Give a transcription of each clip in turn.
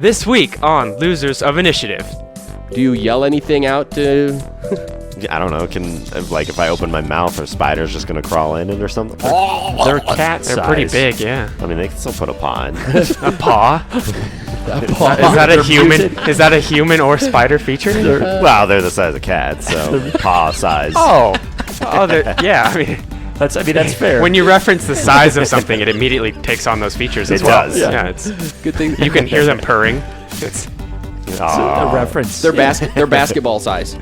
This week on Losers of Initiative. Do you yell anything out to... I don't know. If I open my mouth, are spiders just gonna crawl in it or something? They're cat size. They're pretty big, yeah. I mean, they can still put a paw in. A paw? Is that a human? Is that a human or spider feature? Well, they're the size of cats, so paw size. Yeah. I mean, that's fair. when you reference the size of something, it immediately takes on those features as It well. does. Yeah, it's Good thing. you can hear them purring. It's a reference. They're basketball size.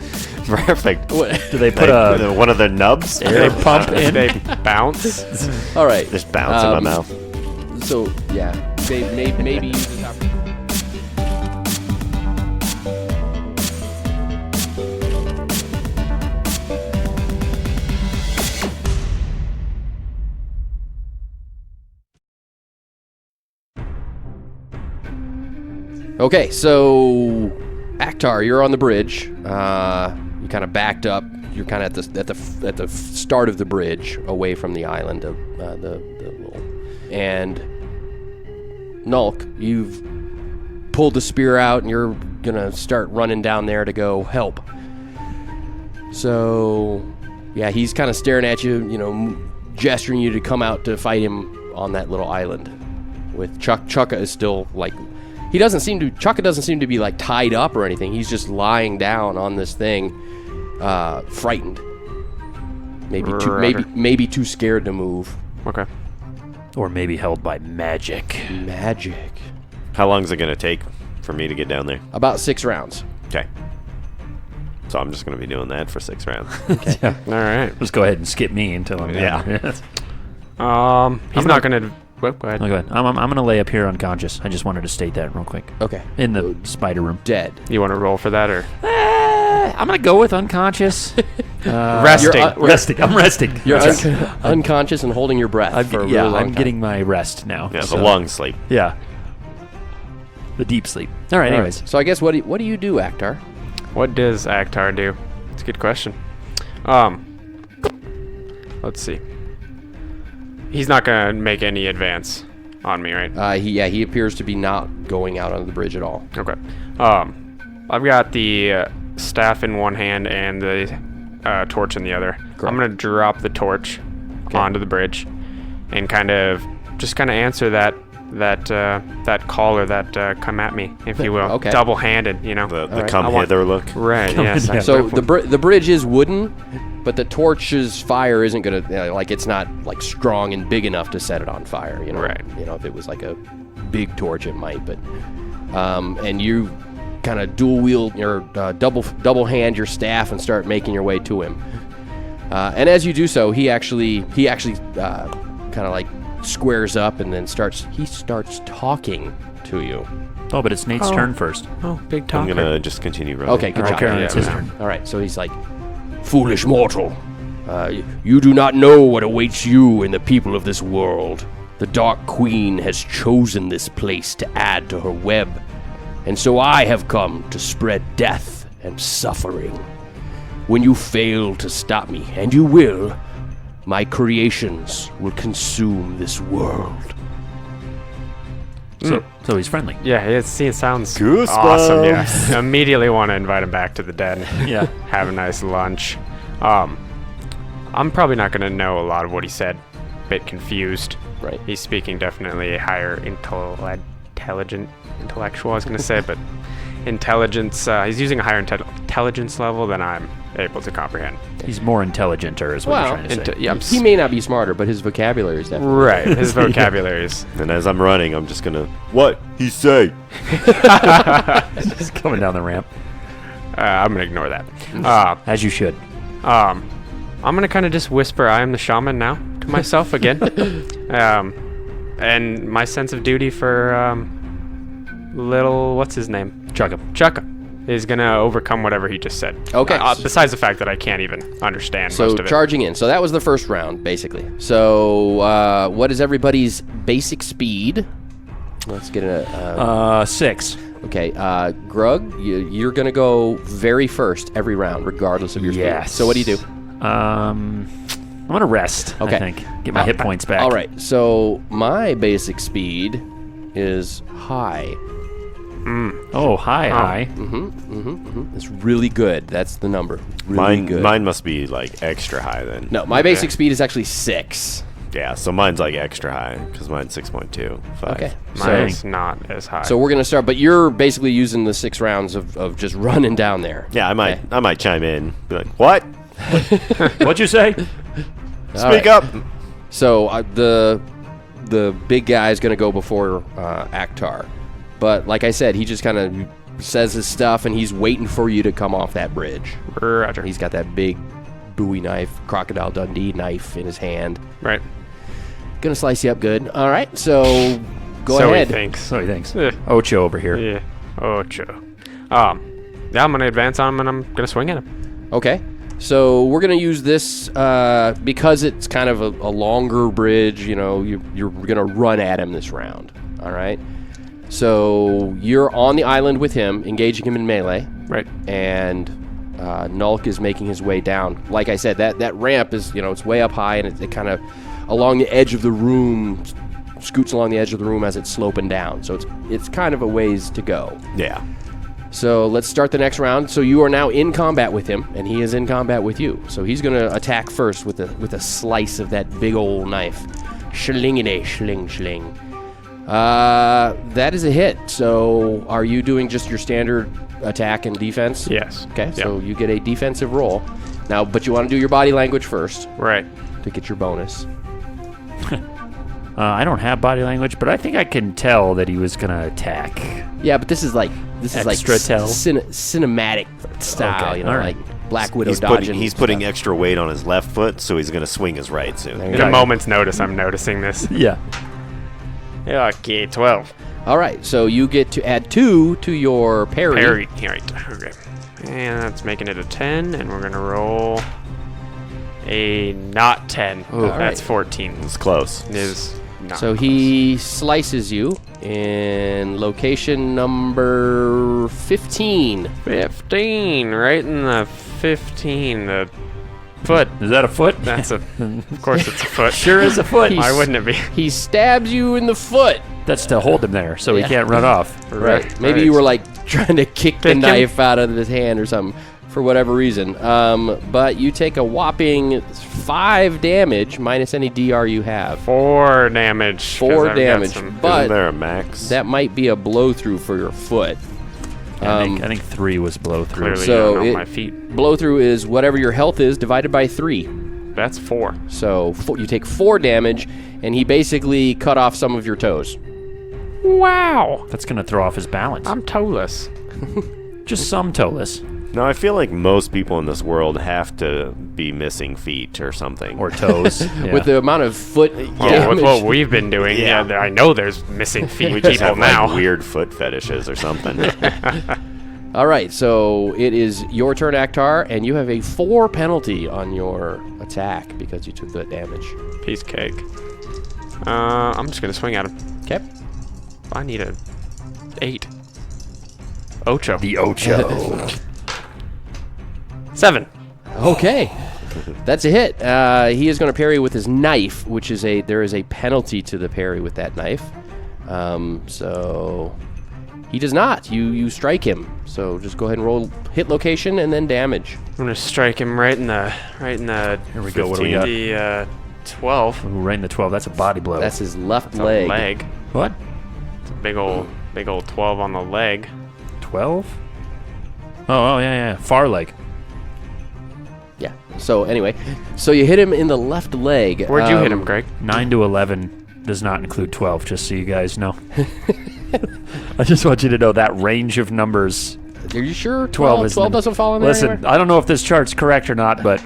Perfect. Do they put One of their nubs? air pump in? they bounce. All right. Just bounce in my mouth. So, yeah. Maybe use this opportunity. Okay, so Akhtar, you're on the bridge. You kind of backed up. You're kind of at the start of the bridge, away from the island of and Nulk, you've pulled the spear out and you're gonna start running down there to go help. So, yeah, he's kind of staring at you, gesturing you to come out to fight him on that little island. With Chukka is still like. Chukka doesn't seem to be like tied up or anything. He's just lying down on this thing, frightened. Maybe too scared to move. Okay. Or maybe held by magic. Magic. How long is it going to take for me to get down there? About 6 rounds. Okay. So I'm just going to be doing that for 6 rounds. Yeah. All right. Just go ahead and skip me until I'm Yeah. done. He's not gonna. Well, go ahead. No, go ahead. I'm going to lay up here unconscious. I just wanted to state that real quick. Okay. In the spider room. Dead. You want to roll for that or I'm going to go with unconscious. resting? Resting. I'm resting. You're unconscious and holding your breath for a really long I'm time. getting my rest now. Yeah, so- the long sleep. Yeah. The deep sleep. All right, anyways. So I guess what do you do, Akhtar? What does Akhtar do? It's a good question. Let's see. He's not gonna make any advance on me, right? He appears to be not going out on the bridge at all. Okay. I've got the staff in one hand and the torch in the other. Correct. I'm gonna drop the torch onto the bridge and kind of answer that call or that come at me, if you will. Okay. Double-handed, The right. come hither look. Right. Yes. hither. So the bridge is wooden, but the torch's fire isn't gonna it's not like strong and big enough to set it on fire. Right. If it was like a big torch, it might. But and you kind of dual wield or double hand your staff and start making your way to him. And as you do so, he actually kind of like squares up and then starts talking to you. Oh, but it's Nate's turn first. Oh, big I'm talker. going to just continue running. Okay, good All right, job. Karen, it's his Yeah. turn. All right, so he's like, "Foolish mortal, you do not know what awaits you and the people of this world. The Dark Queen has chosen this place to add to her web, and so I have come to spread death and suffering. When you fail to stop me, and you will, my creations will consume this world." So he's friendly. Yeah, it sounds Goosebumps. awesome. Yeah, immediately want to invite him back to the den. Yeah. Have a nice lunch. I'm probably not going to know a lot of what he said. Bit confused. Right. He's speaking definitely a higher intellectual, I was going to say, but intelligence. He's using a higher intelligence level than I'm able to comprehend. He's more intelligenter, is what Well, you're trying to say. Yeah, He may not be smarter, but his vocabulary is definitely... right. His vocabulary is. And as I'm running, I'm just going to... What? He say? Just coming down the ramp. I'm going to ignore that. As you should. I'm gonna kind of just whisper, "I am the shaman" now to myself again, and my sense of duty for what's his name, Chukka, is gonna overcome whatever he just said. Okay. Besides the fact that I can't even understand So most of it. charging in. So that was the first round, basically. So what is everybody's basic speed? Let's get a... 6. okay, Grug, you're going to go very first every round, regardless of your speed. So what do you do? I'm going to rest, Okay. I think. Get my hit points back. All right, so my basic speed is high. Oh, hi. It's really good. That's the number. Really good. Mine must be like extra high then. No, my basic speed is actually 6. Yeah, so mine's like extra high because mine's 6.25. Okay. Mine's not as high. So we're gonna start, but you're basically using the 6 rounds of just running down there. Yeah, I might chime in. Be like, what? What'd you say? Speak up. So the big guy is gonna go before Akhtar, but like I said, he just kind of says his stuff and he's waiting for you to come off that bridge. Roger. He's got that big Bowie knife, Crocodile Dundee knife in his hand. Right. Gonna slice you up good. All right, so go So ahead. he thinks. So he thinks. Eh. Ocho over here. Yeah. Ocho. Yeah, I'm gonna advance on him and I'm gonna swing at him. Okay. So we're gonna use this because it's kind of a longer bridge. You know, you're gonna run at him this round. All right. So you're on the island with him, engaging him in melee, Right. and Nulk is making his way down. Like I said, that ramp is, it's way up high, and it kind of along the edge of the room, scoots along the edge of the room as it's sloping down. So it's kind of a ways to go. Yeah. So let's start the next round. So you are now in combat with him, and he is in combat with you. So he's going to attack first with a slice of that big old knife. Schlingide, schling. That is a hit. So are you doing just your standard attack and defense? Yes. Okay, so you get a defensive roll. Now, but you want to do your body language first Right. to get your bonus. I don't have body language, but I think I can tell that he was going to attack. Yeah, but this is like Extra tell? Cinematic style, Okay, all right. like Black Widow He's dodging. he's putting extra weight on his left foot, so he's gonna swing his right soon. There you In a go. moment's notice, I'm noticing this. Yeah. Yeah, okay, 12. All right, so you get to add 2 to your parry. Parry. Right. Okay. And that's making it a 10, and we're gonna roll a not 10. All That's right. 14. It's close. It is not So he slices you in location number 15. 15, right in the 15. The foot. Is that a foot? That's of course it's a foot. Sure is a foot. Why wouldn't it be? He stabs you in the foot. That's to hold him there so Yeah. he can't run off. Right. Maybe you were like trying to kick the Kick him? knife out of his hand or something for whatever reason. But you take a whopping 5 damage minus any DR you have. 4 damage. 'cause 4 I've got damage. some- But Isn't there a max? that might be a blow through for your foot. I think 3 was blow through. Clearly So not on it- my feet. Blow through is whatever your health is divided by 3. That's 4. So you take 4 damage, and he basically cut off some of your toes. Wow. That's going to throw off his balance. I'm toeless. Just some toeless. No, I feel like most people in this world have to be missing feet or something. Or toes. Yeah. With the amount of foot Well, damage. with what we've been doing, Yeah. I know there's missing feet we just people have like now. weird foot fetishes or something. All right, so it is your turn, Akhtar, and you have a 4 penalty on your attack because you took that damage. Piece of cake. I'm just gonna swing at him. Okay. I need a 8. Ocho. The Ocho. 7. Okay. That's a hit. He is going to parry with his knife, which is there is a penalty to the parry with that knife. So he does not. You strike him. So just go ahead and roll hit location and then damage. I'm gonna strike him right in the. Here we go. What do we got? The 12. Ooh, right in the 12. That's a body blow. That's his left It's a leg. leg. what? It's a big old 12 on the leg. 12? Oh, yeah. Far leg. Yeah. So anyway, so you hit him in the left leg. Where'd you hit him, Greg? 9 to 11 does not include 12, just so you guys know. I just want you to know that range of numbers. Are you sure? 12 is 12 doesn't fall in there Listen, anywhere? I don't know if this chart's correct or not, but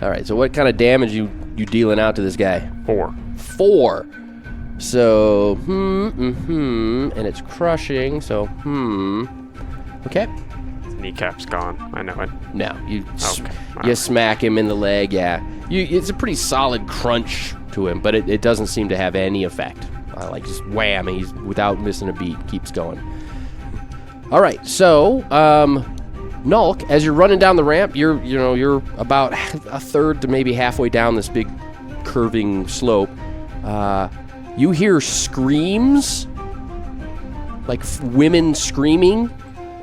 All right. So what kind of damage you dealing out to this guy? 4. 4. So, and it's crushing. So, Okay. Kneecap's gone. I know it. No, you Okay. smack him in the leg. Yeah, it's a pretty solid crunch to him, but it doesn't seem to have any effect. Like just wham, and he's without missing a beat, keeps going. All right, so Nulk, as you're running down the ramp, you're about a third to maybe halfway down this big curving slope. You hear screams like women screaming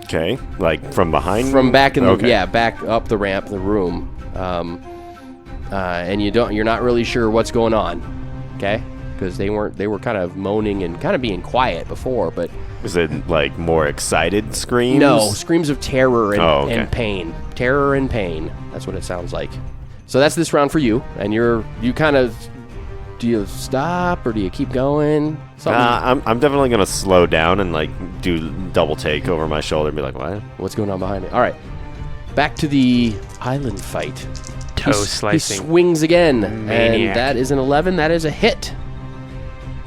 Okay, like from behind? from back in the Okay. back up the ramp, the room, and you're not really sure what's going on, okay? Because they were kind of moaning and kind of being quiet before, but Is it like more excited screams? no, screams of terror and, Oh, okay. and pain. Terror and pain. That's what it sounds like. So that's this round for you, and you kind of, do you stop or do you keep going? Something. I'm definitely gonna slow down and like do double take over my shoulder and be like, what? What's going on behind me? All right, back to the island fight. Toe He slicing. swings again, Maniac. and that is an 11. That is a hit.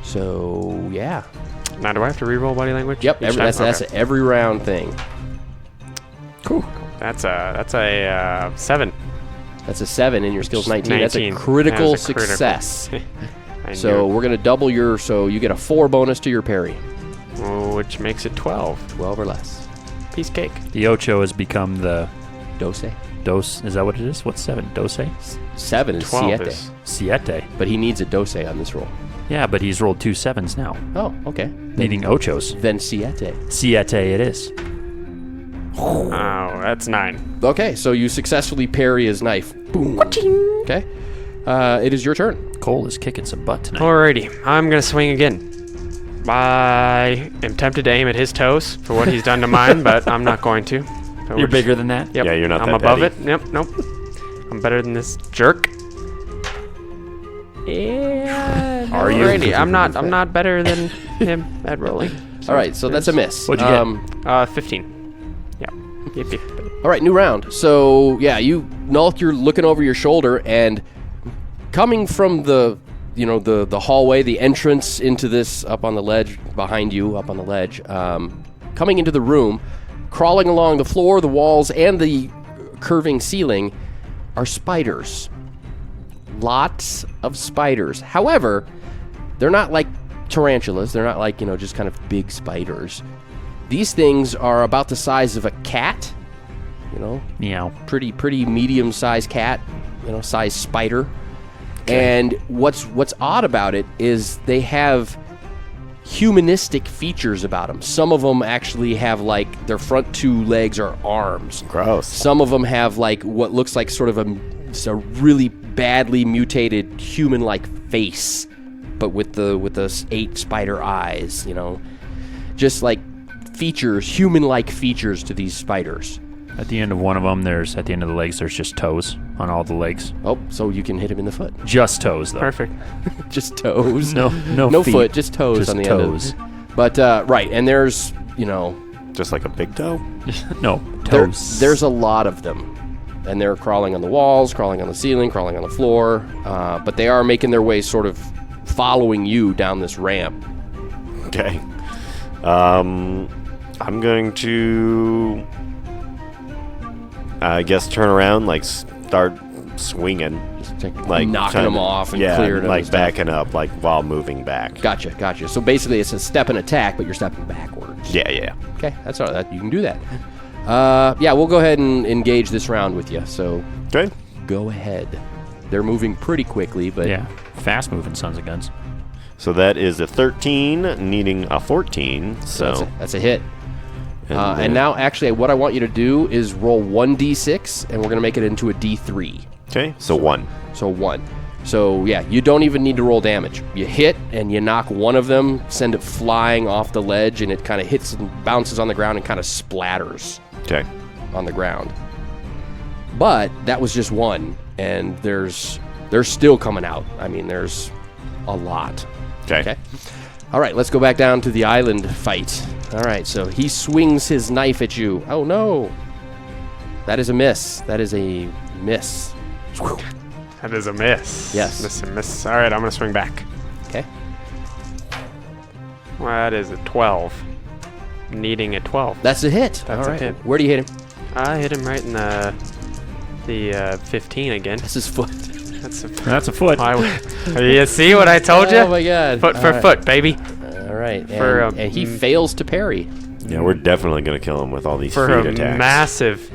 So yeah, Now, do I have to reroll body language? yep. each That's time? that's Okay. an every round thing. That's a 7. That's a 7, and your skill's 19. That's a 19. critical That was a critical. success. I So knew we're gonna double so you get a 4 bonus to your parry, it. Which makes it 12. 12 or less. Piece cake. The Ocho has become the Dose. dos. Is that what it is? What's 7? Dose? 7 is 12 siete, is. Siete. but he needs a dose on this roll. Yeah, but he's rolled 2 7s now. Oh, okay. Needing Ochos. Then siete. Siete it is. Oh, that's 9. Okay, so you successfully parry his knife. Boom. Okay. It is your turn. Cole is kicking some butt tonight. Alrighty, I'm gonna swing again. I am tempted to aim at his toes for what he's done to mine, but I'm not going to. So You're we're bigger than that? Yep. Yeah, you're not I'm that above petty. it. Yep. Nope. I'm better than this jerk. Yeah. Are you? Alrighty, I'm not better than him at rolling. All right, so that's a miss. What'd you get? 15. Yeah. Yep. All right, new round. So yeah, Nulk, you're looking over your shoulder, and coming from the hallway, the entrance into this up on the ledge behind you, up on the ledge, coming into the room, crawling along the floor, the walls, and the curving ceiling are spiders. Lots of spiders. However, they're not like tarantulas. They're not like, just kind of big spiders. These things are about the size of a cat, Meow. pretty medium-sized cat, size spider. And what's odd about it is they have humanistic features about them. Some of them actually have like their front 2 legs are arms. Gross. Some of them have like what looks like sort of a really badly mutated human-like face, but with the 8 spider eyes. Just like features, human-like features to these spiders. At the end of one of them, at the end of the legs, there's just toes on all the legs. Oh, so you can hit him in the foot. Just toes, though. Perfect. Just toes. No feet. foot, just toes Just on the toes. end. But right, and there's Just like a big toe? No, there, toes. there's a lot of them, and they're crawling on the walls, crawling on the ceiling, crawling on the floor. But they are making their way, sort of following you down this ramp. Okay. I'm going to, I guess, turn around, like start swinging, Just like knocking trying them to- off and yeah, clearing them. like and stuff. backing up, like while moving back. Gotcha. So basically, it's a step and attack, but you're stepping backwards. Yeah. Okay, that's all right. You can do that. Yeah, we'll go ahead and engage this round with you. So Okay. go ahead. They're moving pretty quickly, but Yeah, fast-moving sons of guns. So that is a 13, needing a 14. So that's a hit. and And then- now, actually, what I want you to do is roll 1d6, and we're going to make it into a d3. okay, so 1. So 1. So, yeah, you don't even need to roll damage. You hit, and you knock one of them, send it flying off the ledge, and it kind of hits and bounces on the ground and kind of splatters Okay. on the ground. But that was just one, and they're still coming out. I mean, there's a lot. Okay. All right, let's go back down to the island fight. All right, so he swings his knife at you. Oh, no. That is a miss. That is a miss. That is a miss. Yes. Miss. All right, I'm gonna swing back. Okay. Well, that is a 12. Needing a 12. That's a hit. That's All a right. hit. Where do you hit him? I hit him right in the 15 again. That's his foot. That's a foot. You see what I told you? Oh, my God. Foot All for right. foot, baby. All right. For, And he fails to parry. Yeah, we're definitely going to kill him with all these For feet a attacks. massive,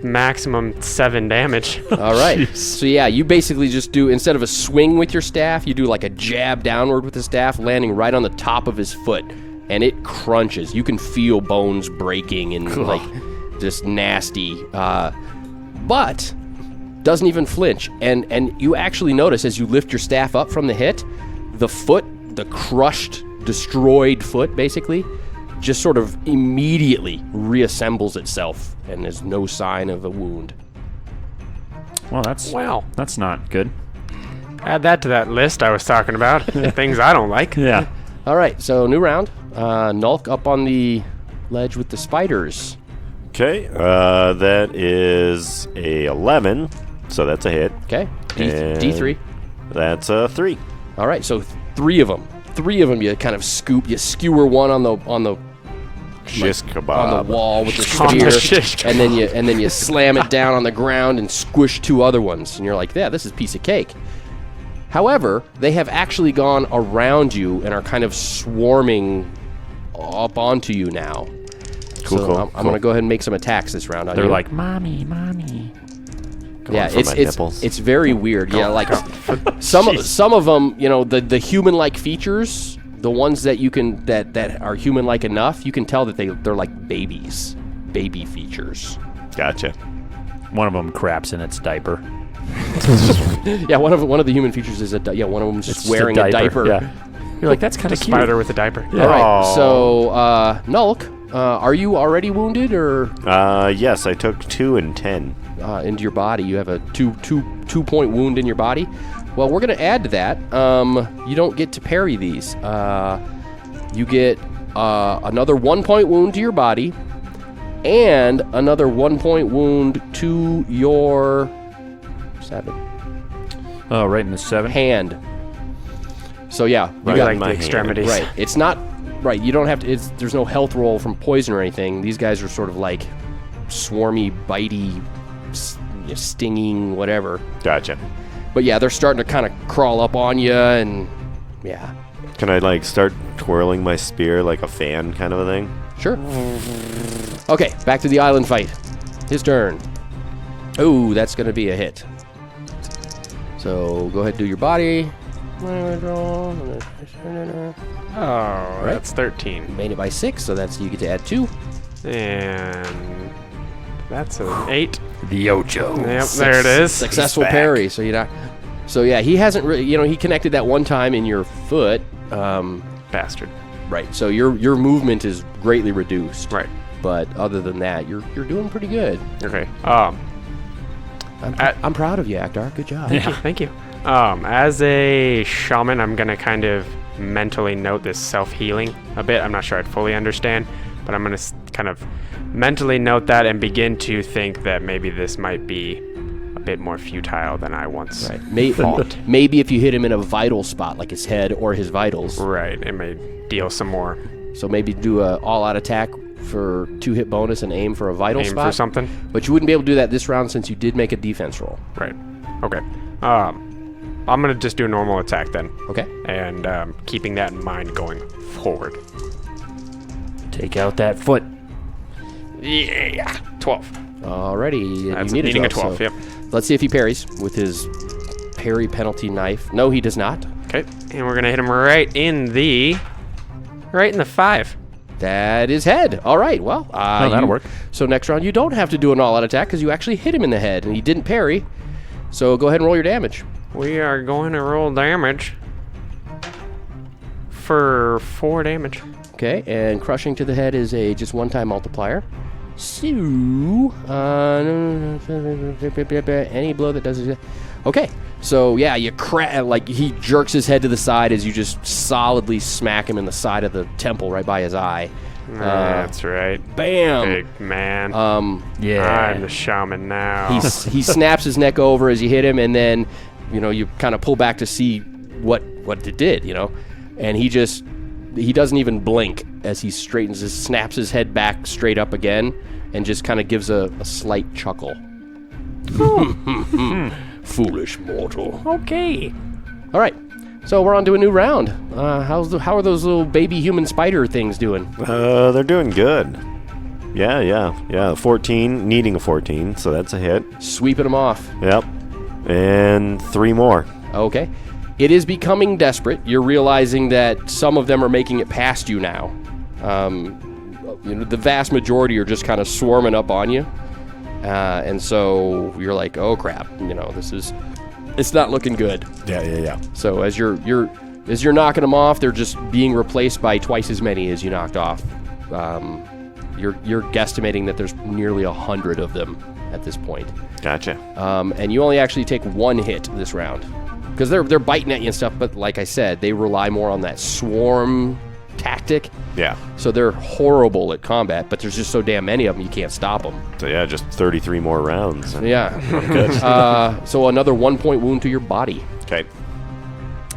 maximum 7 damage. All right. So, yeah, you basically just do, instead of a swing with your staff, you do like a jab downward with the staff, landing right on the top of his foot. and it crunches. You can feel bones breaking and like just nasty, but doesn't even flinch. And you actually notice as you lift your staff up from the hit, the foot, the crushed, destroyed foot, basically, just sort of immediately reassembles itself, and there's no sign of a wound. Well, that's not good. Add that to that list I was talking about. Things I don't like. Yeah. All right, so new round. Nulk up on the ledge with the spiders. Okay, that is a 11, so that's a hit. Okay, And D3. That's a 3. All right, so three of them. You kind of skewer one on the Shish kebab. on the wall with the On the spear, shish and then you slam it down on the ground and squish 2 other ones, and you're like, yeah, this is a piece of cake. However, they have actually gone around you and are kind of swarming up onto you now. Cool. I'm going to go ahead and make some attacks this round on you. They're like, mommy. Yeah, for my nipples. it's very weird. Yeah, like some of them, you know, the human-like features, the ones that you can that are human-like enough, you can tell that they're like baby features. Gotcha. One of them craps in its diaper. Yeah, one of the human features is one of them is just wearing a diaper. Yeah. You're like, that's kind of cute. Spider with a diaper. All right, so Nulk, are you already wounded or? Yes, I took 2 and 10. Into your body. You have a two-point wound in your body. Well, we're going to add to that. You don't get to parry these. You get another 1-point wound to your body and another 1-point wound to your 7 Oh, right in the 7. hand. So yeah, you Right got in my the hand. extremities. right. It's not right. You don't have to. There's no health roll from poison or anything. These guys are sort of like swarmy, bitey, stinging, whatever. Gotcha. But yeah, they're starting to kind of crawl up on you, and yeah, Can I like start twirling my spear like a fan kind of a thing? sure. Okay, back to the island fight. His turn. Oh, that's going to be a hit. So go ahead and do your body. Oh, that's 13. Made it by 6, so that's you get to add 2. And that's an 8. The Ocho. Yep, there it is. Successful back. parry. So you not. So yeah, he hasn't really. He connected that one time in your foot. Bastard. Right. So your movement is greatly reduced. Right. But other than that, you're doing pretty good. Okay. I'm proud of you, Akdar. Good job. Thank you. As a shaman, I'm gonna kind of mentally note this self-healing a bit. I'm not sure I'd fully understand, but I'm gonna kind of mentally note that and begin to think that maybe this might be a bit more futile than I once thought. Maybe if you hit him in a vital spot, like his head or his vitals. Right. It may deal some more. So maybe do a all-out attack for 2-hit bonus and aim for a vital Aim spot. for something. But you wouldn't be able to do that this round since you did make a defense roll. Right. Okay. I'm gonna just do a normal attack then, Okay. and keeping that in mind going forward. Take out that foot. Yeah. 12. Alrighty. That's you need needing a a 12. so Yep. Let's see if he parries with his parry penalty knife. No, he does not. Okay. And we're gonna hit him right in the 5. That is head. All right. Well, that'll work. So next round, you don't have to do an all-out attack because you actually hit him in the head, and he didn't parry. So go ahead and roll your damage. We are going to roll damage for 4 damage. Okay, and crushing to the head is a just one-time multiplier. So, any blow that does it. Okay, so yeah, you like he jerks his head to the side as you just solidly smack him in the side of the temple right by his eye. That's right. Bam! Big man. Yeah. I'm the shaman now. He snaps his neck over as you hit him, and then you kind of pull back to see what it did, and he doesn't even blink as he snaps his head back straight up again, and just kind of gives a slight chuckle. Foolish mortal. Okay. All right, so we're on to a new round. How are those little baby human spider things doing? They're doing good. Yeah. 14, needing a 14, so that's a hit. Sweeping them off. Yep. And 3 more. Okay. It is becoming desperate. You're realizing that some of them are making it past you now. The vast majority are just kind of swarming up on you. And so you're like, oh crap, it's not looking good. Yeah. So as you're knocking them off, they're just being replaced by twice as many as you knocked off. You're guesstimating that there's nearly 100 of them at this point. Gotcha. And you only actually take one hit this round because they're biting at you and stuff. But like I said, they rely more on that swarm tactic. Yeah. So they're horrible at combat, but there's just so damn many of them, you can't stop them. So yeah, just 33 more rounds. Yeah. Good. So another 1-point wound to your body. Okay.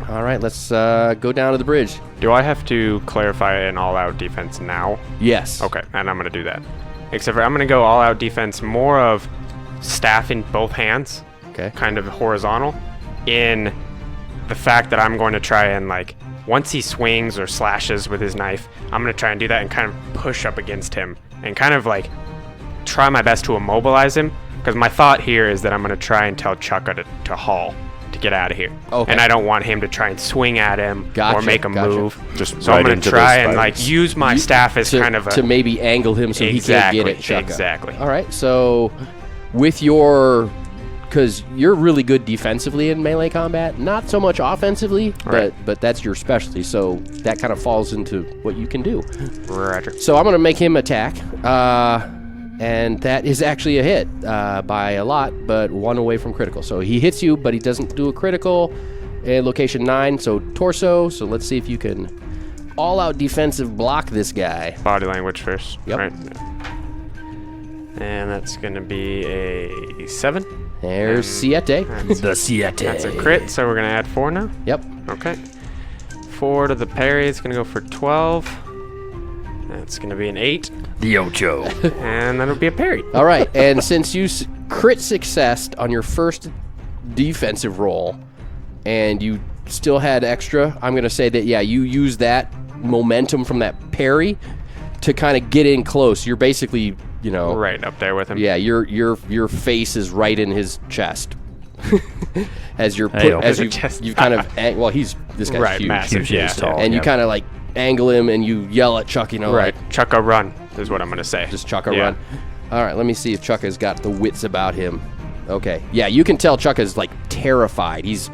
All right, let's go down to the bridge. Do I have to clarify an all-out defense now? Yes. Okay, and I'm going to do that. Except for I'm going to go all-out defense, more of staff in both hands, Okay. kind of horizontal, in the fact that I'm going to try and, like, once he swings or slashes with his knife, I'm going to try and do that and kind of push up against him and kind of, like, try my best to immobilize him. Because my thought here is that I'm going to try and tell Chukka to haul, to get out of here. Okay. And I don't want him to try and swing at him or make him move. Just So right I'm going into to try those and, like, spiders. use my staff as kind of a... to maybe angle him so Exactly, he can't get at Chukka. exactly. All right, so with your... Because you're really good defensively in melee combat, not so much offensively, Right. but that's your specialty, so that kind of falls into what you can do. Roger. So I'm going to make him attack, and that is actually a hit by a lot, but one away from critical. So he hits you, but he doesn't do a critical. And location 9, so torso. So let's see if you can all-out defensive block this guy. Body language first. Yep. Right. And that's going to be a 7. There's Siete. The Siete. That's a crit, so we're going to add 4 now. Yep. Okay. 4 to the parry. It's going to go for 12. That's going to be an 8. The Ocho. And that'll be a parry. All right, and since you crit successed on your first defensive roll, and you still had extra, I'm going to say that, yeah, you use that momentum from that parry to kind of get in close. You're basically, Right up there with him. yeah, your face is right in his chest. As you're Hey-o. as His chest. you've kind of well, this guy's Right, huge. massive. Huge Yeah. is tall. And you yeah. kind of like angle him and you yell at Chuck, Right. like, Chukka run is what I'm going to say. just Chukka Yeah. run. All right, let me see if Chukka's got the wits about him. Okay. Yeah, you can tell Chukka's like terrified. He's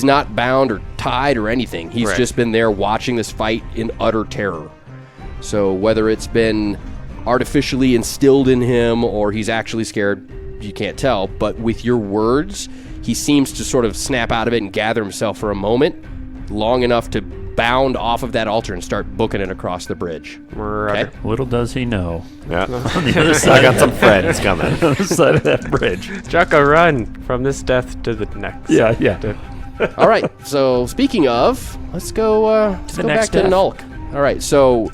not bound or tied or anything. He's Right. just been there watching this fight in utter terror. So whether it's been artificially instilled in him or he's actually scared, you can't tell. But with your words, he seems to sort of snap out of it and gather himself for a moment, long enough to bound off of that altar and start booking it across the bridge. Roger. Okay? Little does he know. Yeah. On the other side, I got some friends coming. on the other side of that bridge. Chukka run from this death to the next. Yeah. All right. So speaking of, let's go. Let's the go next back to death. Nulk. All right. So,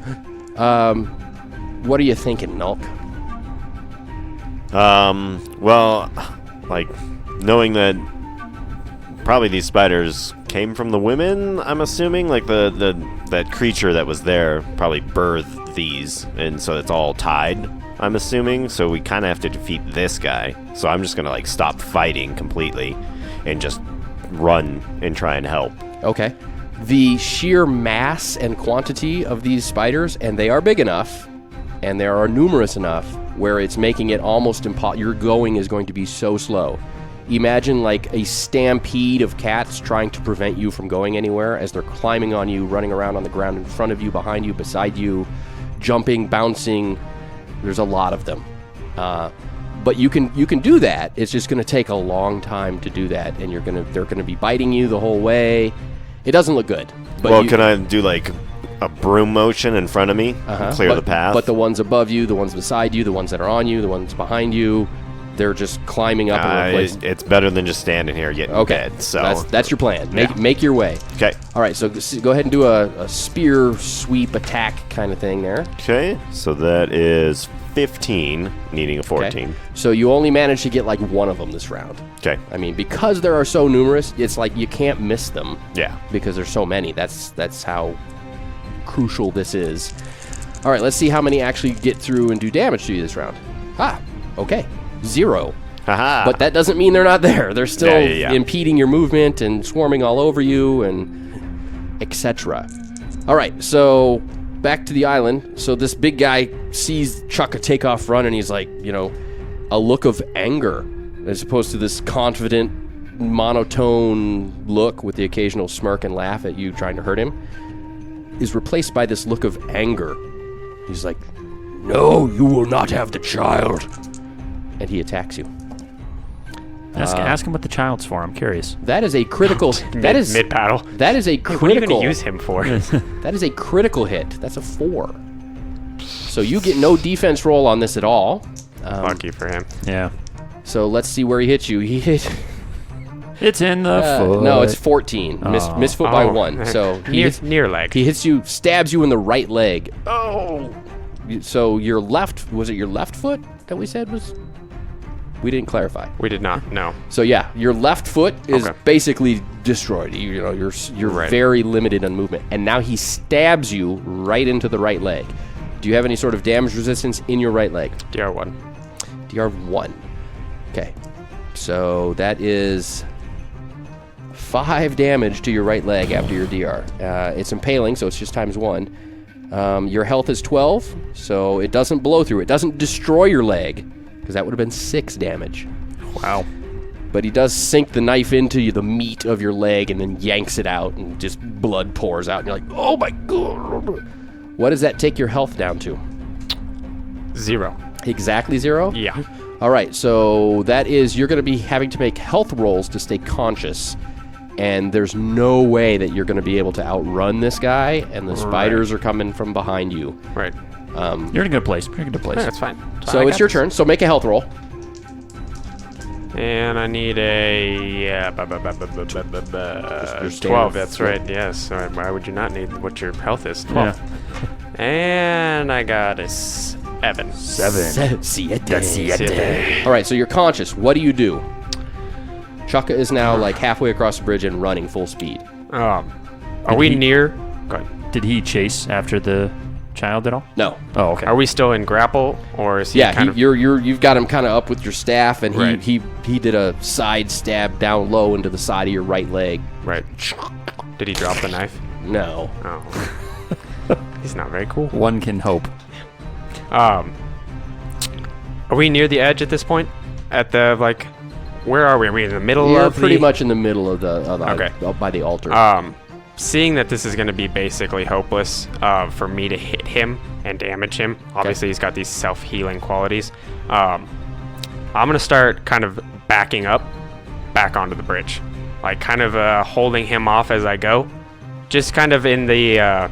what are you thinking, Nulk? Well, like, knowing that probably these spiders came from the women, I'm assuming, like that creature that was there probably birthed these, and so it's all tied, I'm assuming, so we kind of have to defeat this guy. So I'm just gonna, like, stop fighting completely and just run and try and help. Okay. The sheer mass and quantity of these spiders, and they are big enough, and there are numerous enough, where it's making it almost impossible. Your going is going to be so slow. Imagine like a stampede of cats trying to prevent you from going anywhere as they're climbing on you, running around on the ground in front of you, behind you, beside you, jumping, bouncing. There's a lot of them. But you can do that. It's just going to take a long time to do that, and they're going to be biting you the whole way. It doesn't look good. But Well, can I do, like, a broom motion in front of me and clear the path? But the ones above you, the ones beside you, the ones that are on you, the ones behind you, they're just climbing up and replacing. it's better than just standing here getting Okay, dead. So that's your plan. Yeah. Make your way. okay. All right, so go ahead and do a spear sweep attack kind of thing there. Okay, so that is 15, needing a Okay. 14. So you only managed to get like one of them this round. Okay. I mean, because there are so numerous, it's like you can't miss them Yeah. because there's so many. That's how crucial this is. All right, let's see how many actually get through and do damage to you this round. Okay. 0. Haha. But that doesn't mean they're not there. They're still Yeah. impeding your movement and swarming all over you and etc. All right, so back to the island. So this big guy sees Chukka take off run, and he's like, a look of anger as opposed to this confident, monotone look with the occasional smirk and laugh at you trying to hurt him, is replaced by this look of anger. He's like, "No, you will not have the child." And he attacks you. Ask him what the child's for. I'm curious. That is a critical. that is mid battle. That is a What are you critical. going to use him for? That is a critical hit. That's a 4. So you get no defense roll on this at all. Lucky for him. Yeah. So let's see where he hits you. He hit. It's in the foot. No, it's 14. Miss foot by 1. So near leg. He hits you, stabs you in the right leg. Oh. So your left, was it your left foot that we said was? We didn't clarify. We did not. No. So yeah, your left foot is Okay. basically destroyed. You're Right. very limited on movement. And now he stabs you right into the right leg. Do you have any sort of damage resistance in your right leg? DR1. DR1. Okay. So that is 5 damage to your right leg after your DR. It's impaling, so it's just times 1. Your health is 12, so it doesn't blow through. It doesn't destroy your leg, because that would have been 6 damage. Wow. But he does sink the knife into the meat of your leg and then yanks it out, and just blood pours out. And you're like, oh my god. What does that take your health down to? 0. Exactly 0? Yeah. All right, so that is, you're going to be having to make health rolls to stay conscious. And there's no way that you're going to be able to outrun this guy, and the spiders are coming from behind you. Right. You're in a good place. You're in a good place. Yeah, that's fine. So I it's got your this. turn, so make a health roll. And I need a 12. That's right. Yes. All right, why would you not need what your health is? 12. Yeah. And I got a 7. 7. All right, so you're conscious. What do you do? Chukka is now like halfway across the bridge and running full speed. Are we near? Go ahead. Did he chase after the child at all? No. Oh, okay. Are we still in grapple, or is he Yeah, kind of? you've got him kind of up with your staff, and Right. he did a side stab down low into the side of your right leg. Right. Did he drop the knife? No. Oh. He's not very cool. One can hope. Are we near the edge at this point? At the where are we? Are we in the middle You're of pretty the? much in the middle of the Okay. by the altar. Seeing that this is going to be basically hopeless for me to hit him and damage him. Obviously, he's got these self-healing qualities. I'm going to start kind of backing up, back onto the bridge, like kind of holding him off as I go, just kind of in the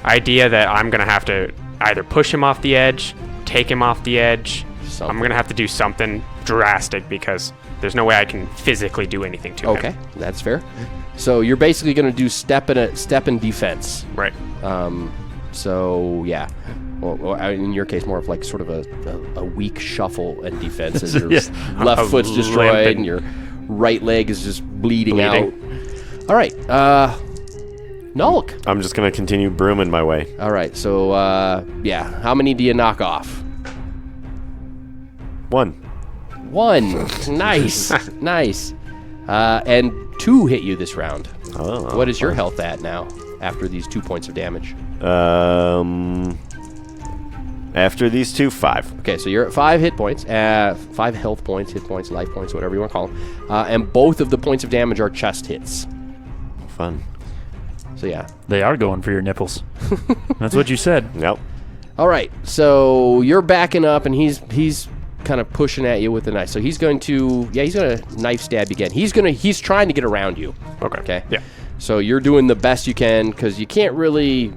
idea that I'm going to have to either push him off the edge, take him off the edge. Something. I'm going to have to do something drastic because there's no way I can physically do anything to him. Okay, that's fair. So you're basically going to do step in defense. Right. So yeah. Well, in your case, more of like sort of a weak shuffle and defense as your Yeah. left A foot's destroyed limping- and your right leg is just bleeding out. All right. Nulk. I'm just gonna continue brooming my way. All right. So yeah, how many do you knock off? 1. 1. Nice. Nice. And 2 hit you this round. Oh. What is your health at now after these 2 points of damage? After these 2, 5. Okay, so you're at 5 hit points, 5 health points, hit points, life points, whatever you want to call them. And both of the points of damage are chest hits. Fun. So yeah. They are going for your nipples. That's what you said. Yep. All right, so you're backing up, and he's kind of pushing at you with the knife. So he's going to knife stab you again. He's trying to get around you. Okay. Okay. Yeah. So you're doing the best you can because you can't really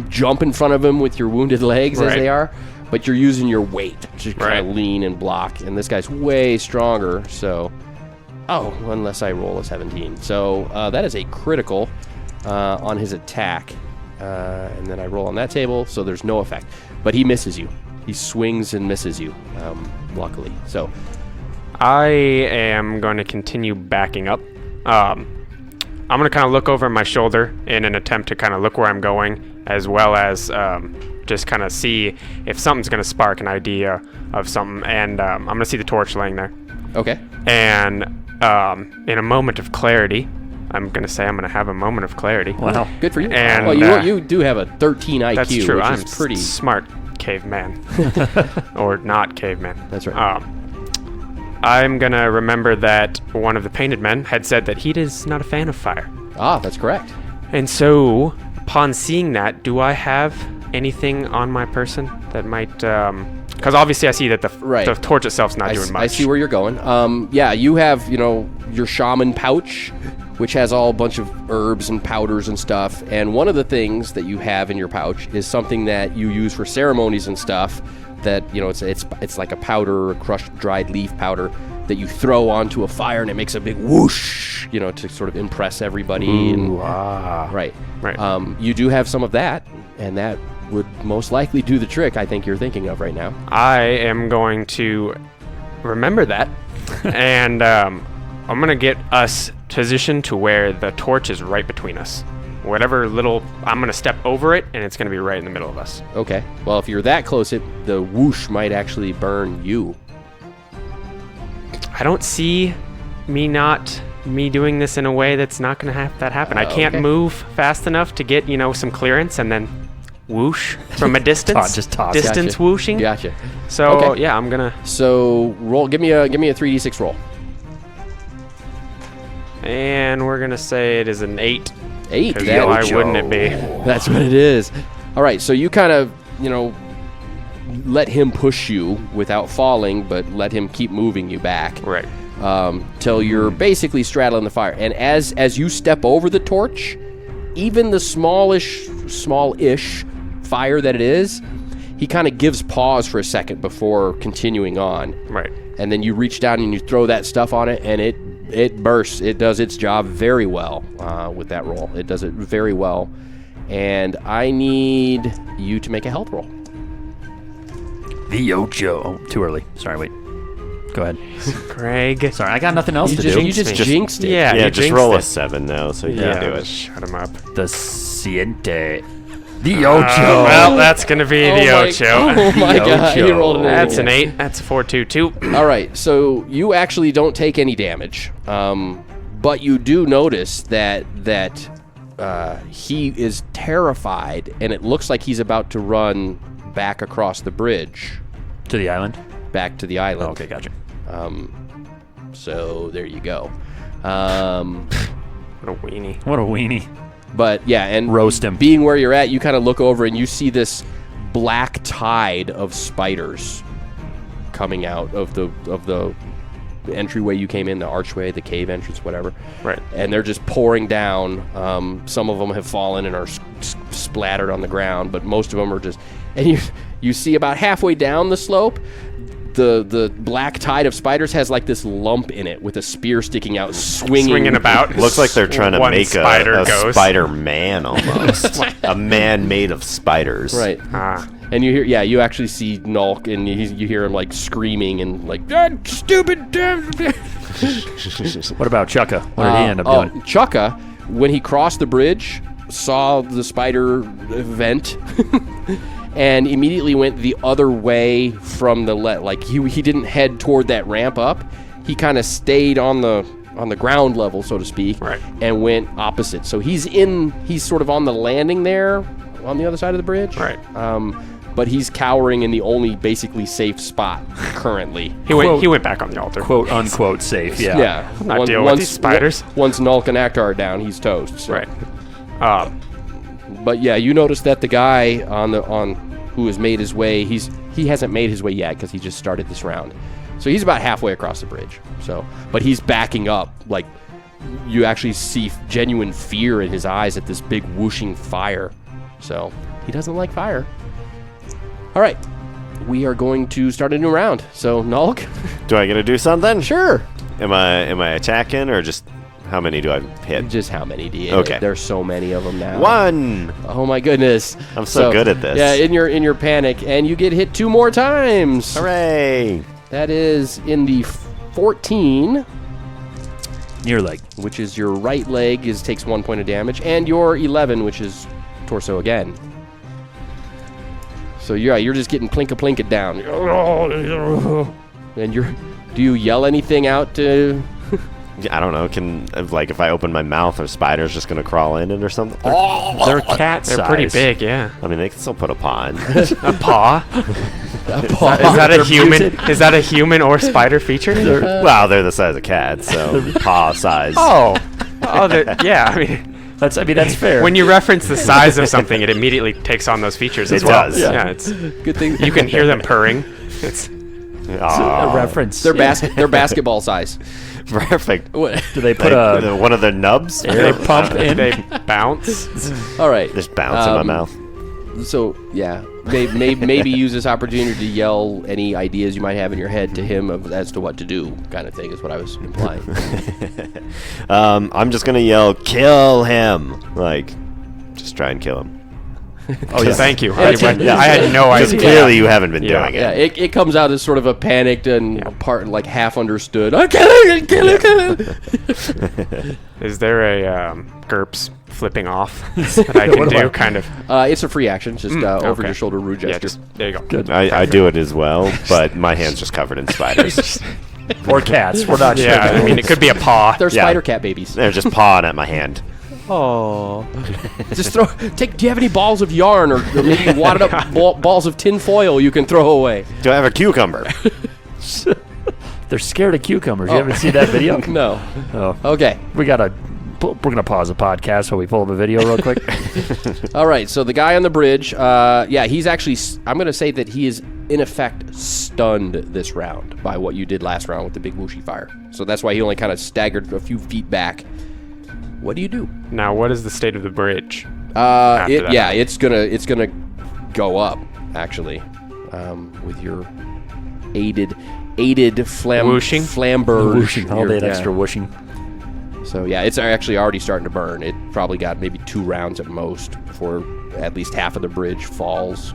jump in front of him with your wounded legs as Right. they are, but you're using your weight to kind Right. of lean and block. And this guy's way stronger. So, unless I roll a 17. So that is a critical on his attack. And then I roll on that table, so there's no effect. But he misses you. He swings and misses you, luckily. So, I am going to continue backing up. I'm going to kind of look over my shoulder in an attempt to kind of look where I'm going, as well as just kind of see if something's going to spark an idea of something. And I'm going to see the torch laying there. okay. And in a moment of clarity, I'm going to say I'm going to have a moment of clarity. Wow. Good for you. And, well, you do have a 13 IQ, That's true. which I'm is pretty. smart caveman. Or not caveman. That's right. I'm going to remember that one of the painted men had said that he is not a fan of fire. That's correct. And so, upon seeing that, do I have anything on my person that might... Because obviously I see that the torch itself's not doing much. I see where you're going. Yeah, you have, your shaman pouch, which has all a bunch of herbs and powders and stuff. And one of the things that you have in your pouch is something that you use for ceremonies and stuff. That it's like a powder, a crushed dried leaf powder that you throw onto a fire, and it makes a big whoosh, to sort of impress everybody. Right. You do have some of that, and that would most likely do the trick I think you're thinking of right now. I am going to remember that, and I'm going to get us positioned to where the torch is right between us. Whatever little... I'm going to step over it, and it's going to be right in the middle of us. Okay. Well, if you're that close, the whoosh might actually burn you. I don't see me doing this in a way that's not going to have that happen. I can't move fast enough to get, some clearance and then whoosh from a distance. Just toss. Distance Gotcha. whooshing. Gotcha. So, Okay. yeah, I'm going to... So roll. Give me a 3d6 roll. And we're going to say it is an 8. 8. Because why wouldn't it be? That's what it is. All right. So you kind of, let him push you without falling, but let him keep moving you back. Right. Till you're basically straddling the fire. And as you step over the torch, even the smallish fire that it is, he kind of gives pause for a second before continuing on. Right. And then you reach down and you throw that stuff on it, and it bursts. It does its job very well with that roll. It does it very well. And I need you to make a health roll. The Ocho. Oh, too early. Sorry, wait. Go ahead. Greg. Sorry, I got nothing else to You do. just jinxed it. Yeah, Yeah, you just jinxed roll a it. 7 now, so you Yeah, can do it. shut him up. The Siente. The Ocho. Well, that's going to be the Ocho. Oh my god, he rolled an 8. That's an again. 8. That's a 4-2-2. All right, so you actually don't take any damage, but you do notice that he is terrified, and it looks like he's about to run back across the bridge, To the island? back to the island. Oh, okay, gotcha. So there you go. What a weenie. What a weenie. But yeah, and Roast him. being where you're at, you kind of look over and you see this black tide of spiders coming out of the entryway you came in, the archway, the cave entrance, whatever. Right. And they're just pouring down. Some of them have fallen and are splattered on the ground, but most of them are just... And you see about halfway down the slope, the black tide of spiders has like this lump in it with a spear sticking out, swinging about. Looks like they're trying to One make spider a goes. Spider-Man almost. A man made of spiders. Right. And you hear, you actually see Nulk, and you hear him like screaming and like, "That stupid damn." What about Chukka? What did he end up doing? Chukka, when he crossed the bridge, saw the spider vent, and immediately went the other way from the like he didn't head toward that ramp up. He kind of stayed on the ground level, so to speak, Right. and went opposite. So he's sort of on the landing there on the other side of the bridge. Right. But he's cowering in the only basically safe spot currently. He went back on the altar. Quote unquote safe. Yeah. Yeah. I'm not dealing with these spiders. Once Nulk and Aktar are down, he's toast. So. Right. But yeah, you notice that the guy on who has made his way, he hasn't made his way yet because he just started this round. So he's about halfway across the bridge. So, but he's backing up. Like, you actually see genuine fear in his eyes at this big whooshing fire. So he doesn't like fire. All right, we are going to start a new round. So Nulk, Do I get to do something? sure. Am I attacking, or just how many do I hit? Just how many do you? Okay. There's so many of them now. 1. Oh my goodness. I'm so good at this. Yeah, in your panic, and you get hit 2 more times. Hooray! That is in the 14, Near leg. which is your right leg, takes 1 point of damage, and your 11, which is torso again. So you're just getting plinka down. And do you yell anything out to? I don't know. Can like if I open my mouth, are spiders just gonna crawl in it or something? They're cat They're size. pretty big, yeah. I mean, they can still put a paw in. A paw? Is that a They're human? muted. Is that a human or spider feature? Well, they're the size of cats, so paw size. Oh, yeah. I mean, that's fair. when you reference the size of something, it immediately takes on those features as It well. does. Yeah, it's Good thing you can hear them purring. It's a reference. they're they're basketball size. Perfect. What? Do they put Like, a one of their nubs? air pump in? they bounce. All right. Just bounce in my mouth. So yeah, maybe use this opportunity to yell any ideas you might have in your head to him as to what to do, kind of thing is what I was implying. I'm just gonna yell, "Kill him!" Like, just try and kill him. Oh, yeah. Thank you. I had no Because idea. clearly you haven't been Yeah. doing Yeah, it. it comes out as sort of a panicked and part like half understood. I'm killing it, kill it. Is there a GURPS flipping off that I can do? Kind of. It's a free action, just over okay. your shoulder rude gesture. Yeah, just there you go. Good. I do it as well, but my hand's just covered in spiders. Or cats. We're not sure. Yeah, I mean it could be a paw. They're Yeah. spider cat babies. They're just pawing at my hand. Oh, just throw. Do you have any balls of yarn or maybe wadded up balls of tin foil you can throw away? Do I have a cucumber? They're scared of cucumbers. You ever see that video? No. Oh. Okay. We're gonna pause the podcast while we pull up a video real quick. All right. So the guy on the bridge, he's actually. I'm going to say that he is in effect stunned this round by what you did last round with the big whooshy fire. So that's why he only kind of staggered a few feet back. What do you do? Now, what is the state of the bridge? After that. It's gonna go up actually, with your aided Whooshing? flamber. Whooshing. All that yeah. extra whooshing. So yeah, it's actually already starting to burn. It probably got maybe 2 rounds at most before at least half of the bridge falls.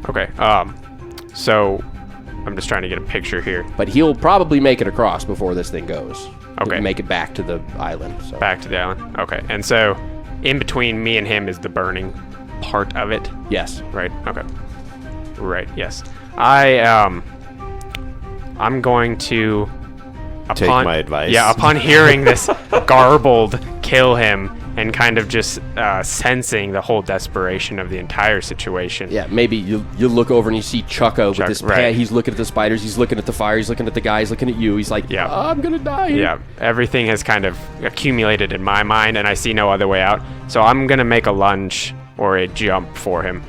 Okay. So I'm just trying to get a picture here. But he'll probably make it across before this thing goes. Okay. He'll make it back to the island. So. Back to the island. Okay. And so in between me and him is the burning part of it. Yes. Right. Okay. Right. Yes. I'm going to Take my advice. Yeah. Upon hearing this garbled "kill him" and kind of just sensing the whole desperation of the entire situation. Yeah, maybe you look over and you see Chucko with this right. He's looking at the spiders, he's looking at the fire, he's looking at the guy, he's looking at you. He's like, Yeah. I'm going to die here. Yeah, everything has kind of accumulated in my mind, and I see no other way out. So I'm going to make a lunge or a jump for him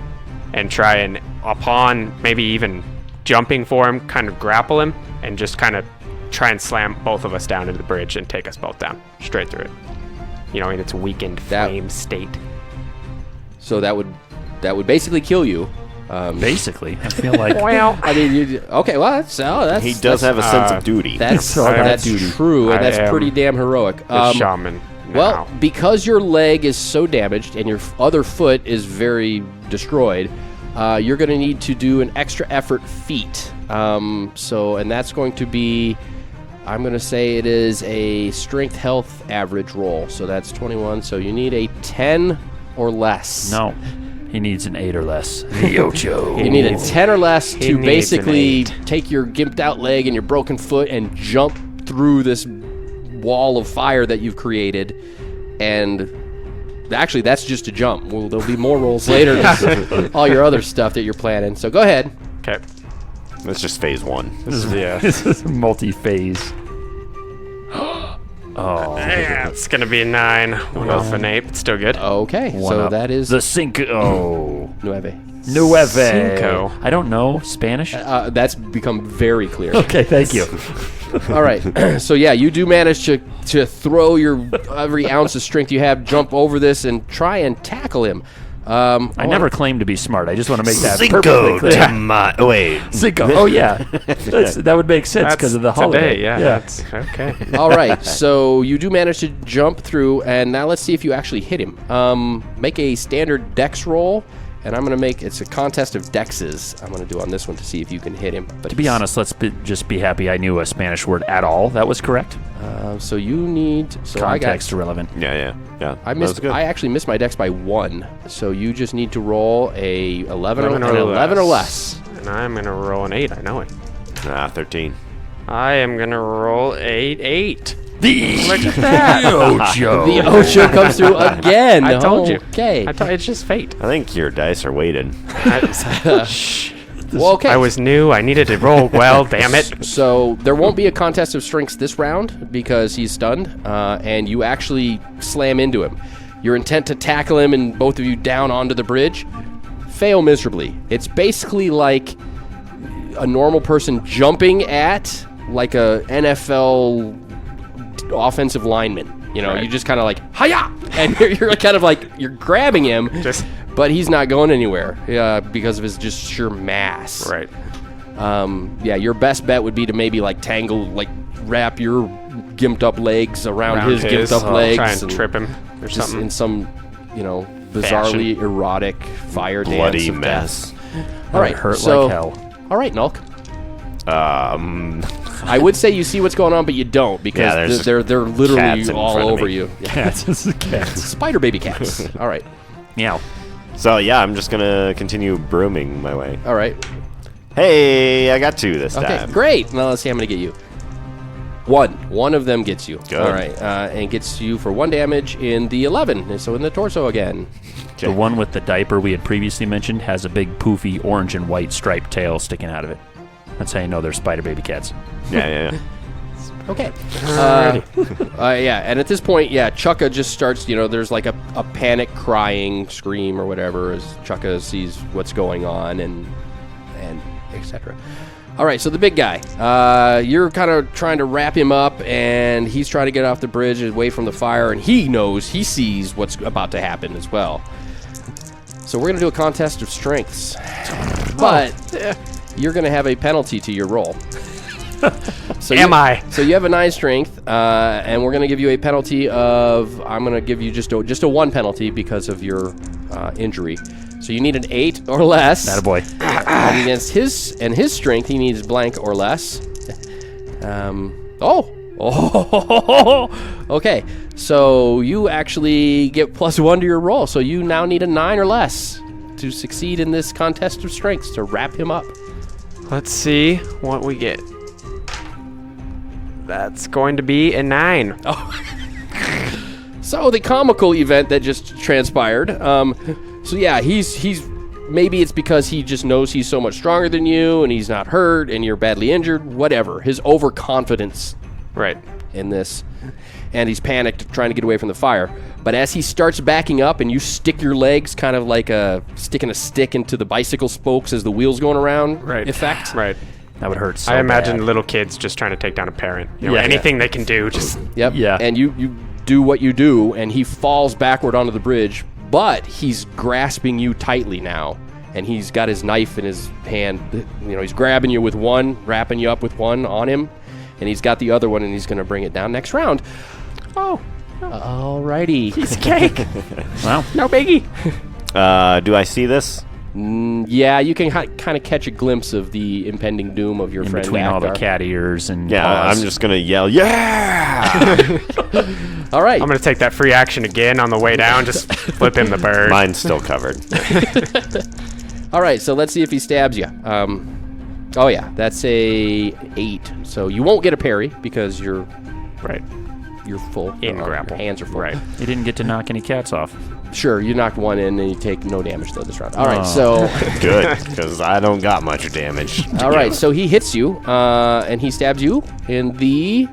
and try and, upon maybe even jumping for him, kind of grapple him and just kind of try and slam both of us down into the bridge and take us both down, straight through it. You know, in its weakened flame state. So that would basically kill you. Basically, I feel like Well, I mean, okay, well, that's He does have a sense of duty. That's all that that's duty. true, and I that's am pretty damn heroic. the shaman. Well, now. because your leg is so damaged and your other foot is very destroyed, you're going to need to do an extra effort feat. And that's going to be, I'm going to say it is a strength health average roll. So that's 21. So you need a 10 or less. no. He needs an 8 or less. Yocho. You need a 10 or less He to needs basically an 8. take your gimped out leg and your broken foot and jump through this wall of fire that you've created. And actually, that's just a jump. Well, there'll be more rolls later. All your other stuff that you're planning. So go ahead. Okay. That's just phase 1. This is This is multi-phase. Oh. yeah, it's gonna be a 9. One off an 8, but still good. Okay. One So up. that is The Cinco. Nueve. Nueve. Cinco. I don't know Spanish. That's become very clear. Okay, thank you. All right. So yeah, you do manage to throw your every ounce of strength you have, jump over this, and try and tackle him. I never claimed to be smart. I just want to make that Cinco perfectly clear. de Mayo. Wait. Cinco. Oh yeah, that would make sense because of the holiday. Today, yeah. That's, okay. All right, so you do manage to jump through, and now let's see if you actually hit him. Make a standard dex roll, and I'm going to make, it's a contest of dexes I'm going to do on this one to see if you can hit him. But To be honest, let's just be happy I knew a Spanish word at all. That was correct. so you need, so Context irrelevant. Yeah. I That was missed. good. I actually missed my dex by 1, so you just need to roll a 11 or 11 or less. And I'm gonna roll an 8. I know it. 13. I am gonna roll a 8. Look at that. Ocho. The Ocho comes through again. I told you. Okay. It's just fate. I think your dice are weighted. Shh. Well, okay. I was new. I needed to roll well. Damn it. So there won't be a contest of strengths this round because he's stunned, and you actually slam into him. Your intent to tackle him and both of you down onto the bridge fail miserably. It's basically like a normal person jumping at like a NFL offensive lineman. You know, Right. you just kind of like, hiya! And you're kind of like, you're grabbing him, but he's not going anywhere because of his just sheer mass. Right. Yeah, your best bet would be to maybe like wrap your gimped up legs around his gimped up legs. Try and trip him or just something. in some, bizarrely erotic fire Bloody dance of mess. death. All right, hurt so, like hell. All right, Nulk. Um, I would say you see what's going on, but you don't Yeah, because there's they're literally cats in all front of over me. you. Yeah. Cats. Spider baby cats. All right, Meow. so yeah, I'm just gonna continue brooming my way. all right. Hey, I got 2 this Okay, time. great. Now let's see how many get you. One of them gets you. Good. All right, and gets you for 1 damage in the 11. And so in the torso again. The one with the diaper we had previously mentioned has a big poofy orange and white striped tail sticking out of it. That's how you know they're spider baby cats. Yeah. Okay. Yeah, and at this point, Chukka just starts, there's like a panic crying scream or whatever as Chukka sees what's going on and etc. All right, so the big guy, you're kind of trying to wrap him up, and he's trying to get off the bridge away from the fire, and he sees what's about to happen as well. So we're going to do a contest of strengths, but you're going to have a penalty to your roll. So So you have a 9 strength, and we're going to give you a penalty of, I'm going to give you just a 1 penalty because of your injury. So you need an 8 or less. Attaboy. And against his strength, he needs blank or less. Okay. So you actually get +1 to your roll. So you now need a 9 or less to succeed in this contest of strengths to wrap him up. Let's see what we get. That's going to be a 9. So the comical event that just transpired. So yeah, he's maybe it's because he just knows he's so much stronger than you, and he's not hurt, and you're badly injured. Whatever. His overconfidence Right. in this, and he's panicked trying to get away from the fire. But as he starts backing up, and you stick your legs kind of like sticking a stick into the bicycle spokes as the wheels going around. Right. Effect. Right. That would hurt so I imagine bad. little kids just trying to take down a parent. Yeah. Anything they can do, just Yep. Yeah. And you do what you do, and he falls backward onto the bridge, but he's grasping you tightly now, and he's got his knife in his hand. He's grabbing you with one, wrapping you up with one on him, and he's got the other one, and he's going to bring it down next round. oh, Alrighty. piece of cake. Well, No biggie. Do I see this? Yeah, you can kind of catch a glimpse of the impending doom of your in friend between all the Akdar. cat ears and Yeah, paws. I'm just gonna yell, yeah! All right. I'm going to take that free action again on the way down. Just flip him the bird. Mine's still covered. All right, so let's see if he stabs you. Oh yeah, that's a 8. So you won't get a parry because you're Right. full. In Your grapple. hands are full. Right. You didn't get to knock any cats off. Sure, you knocked one in and you take no damage though this round. All right, so Good, because I don't got much damage. all right, so he hits you and he stabs you in the